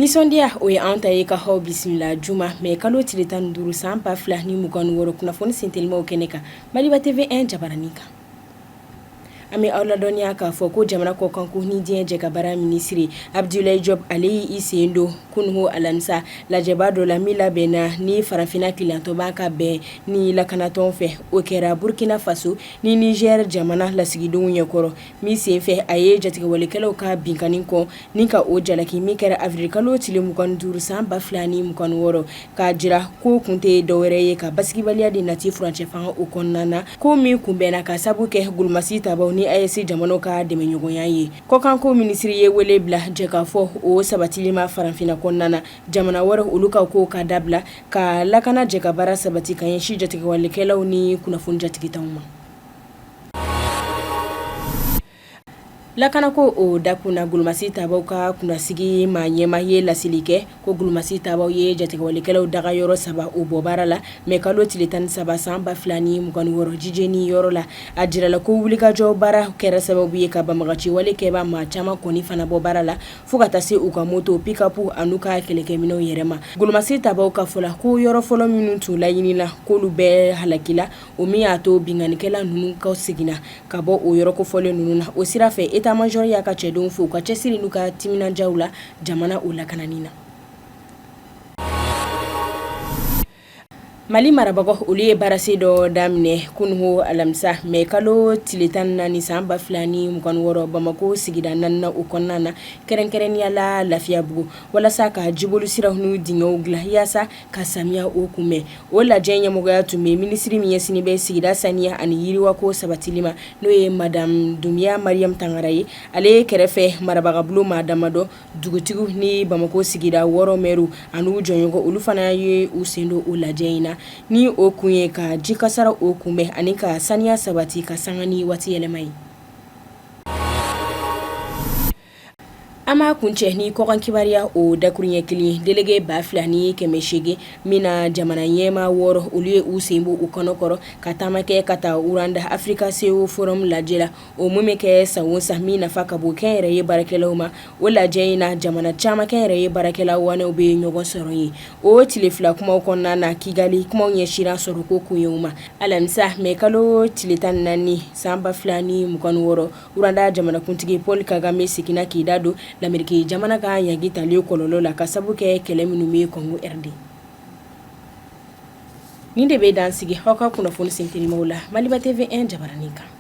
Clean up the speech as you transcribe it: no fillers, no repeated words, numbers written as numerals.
Nisondiya o ye an ta ye ka haw bisimila juma mais kalo tile 15 san 2026 kunnafoni sentelimaw kɛnɛ kan Maliba TV 1 jabaranin kan. An bɛ aw ladɔnniya k'a fɔ ko jamana kɔkanko ni diɲɛ jɛkabara minisiri Abdoulaye Diop ale y'i sen don kunungo alamisa lajɛba dɔ la min labɛnna ni farafinna kilantɔba ka bɛn ni lakanatɔn fɛ o kɛra Burkina Faso ni Niger jamana lasigidenw ɲɛkɔrɔ min senfɛ a ye jatigɛwalekɛlaw ka binkani kɔ ni ka o jalaki min kɛra avril kalo tile 25 san 2026 k'a jira ko kun tɛ dɔwɛrɛ ye ka basigibaliya de nati furancɛ fanga o kɔnɔna na ko min kunbɛnna ka sabu kɛ gulumasi tabaw ni AES jamanaw ka dɛmɛɲɔgɔnya ye kɔkanko minisiri ye wele bila jɛ ka fɔ o sabatilima farafinna kɔnɔna na jamana wɛrɛ olu ka ko ka dabila ka lakana jɛkabara sabati ka ɲɛsin jatigɛwalekɛlaw ni kunnafoni jatigitaw ma. Lakanako o dakuna gulumasi tabaw ka kunnasigi ma ɲɛma ye lasili kɛ ko gulumasi tabaw ye jatigɛwalekɛlaw daga yɔrɔ 3 o bɔ baara la mais kalo tile 17 san 2026 jijeni yɔrɔ la a jirala ko wulikajɔ baara kɛra sababu ye ka banbagaciwale kɛba maa caman kɔni fana bɔ baara la fo ka taa se u ka moto pick-up anu ka kɛlɛkɛminɛw yɛrɛ ma gulumasi tabaw ka fɔla ko yɔrɔ fɔlɔ minnu tun laɲinila k'olu bɛɛ halakila o min y'a to binganikɛla nunu ka seginna ka bɔ o yɔrɔ kofɔlen nunu na o sira fɛ état-major y'a ka cɛdenw fo ka cɛsiri n'u ka timinandiyaw la jamana o lakanani na. Mali marabagaw olu ye baarase dɔ daminɛ kunungo alamisa mais kalo tile 14 san 2026 Bamako sigida 4 o kɔnɔna na kɛrɛnkɛrɛnnenya la Lafiyabugu walasa ka jibolu siraw n'u dingɛw dilan yaasa ka samiya o kunbɛn o lajɛ ɲɛmɔgɔya tun bɛ minisiri min ɲɛsinnen bɛ sigida saniya ani yiriwako sabatilima n'o ye madame Dumbia Mariam Tangara ye ale kɛrɛfɛ marabagabulu maa damadɔ dugutigiw ni Bamako sigida 6 mɛru an'u jɔɲɔgɔn olu fana ye u sen don o lajɛ in na ni o kun ye ka jikasara o kunbɛn ani ka saniya sabati ka sanga ni waati yɛlɛma ye. Ama kuncɛ ni kɔkan kibariya o dakuruɲɛ kelen délégué 2800 mina jamana ɲɛma 6 olu ye u sen bɔ u kɔnɔkɔrɔ ka taamakɛ ka taa Uranda Africa CEO Forum lajɛ la o mun bɛ kɛ san o san min nafa ka bon kɛnyɛrɛye baarakɛlaw ma o lajɛ in na jamana caman kɛnyɛrɛye baarakɛlaw wanew bɛ ɲɔgɔn sɔrɔ ye o tile fila kumaw kɔnɔna na Kigali kumaw ɲɛsira sɔrɔ ko kun ye u ma alamisa mais kalo tile 14 san 2026 Uranda jamanakuntigi Paul Kagame seginna k'i da don l'Amérique jamana ka ɲangi tali kɔlɔlɔ la ka sabu kɛ kɛlɛ minnu bɛ Congo RD. Nin de bɛ dan sigi aw ka kunnafoni sentelimaw la Maliba TV 1 jabaranin kan.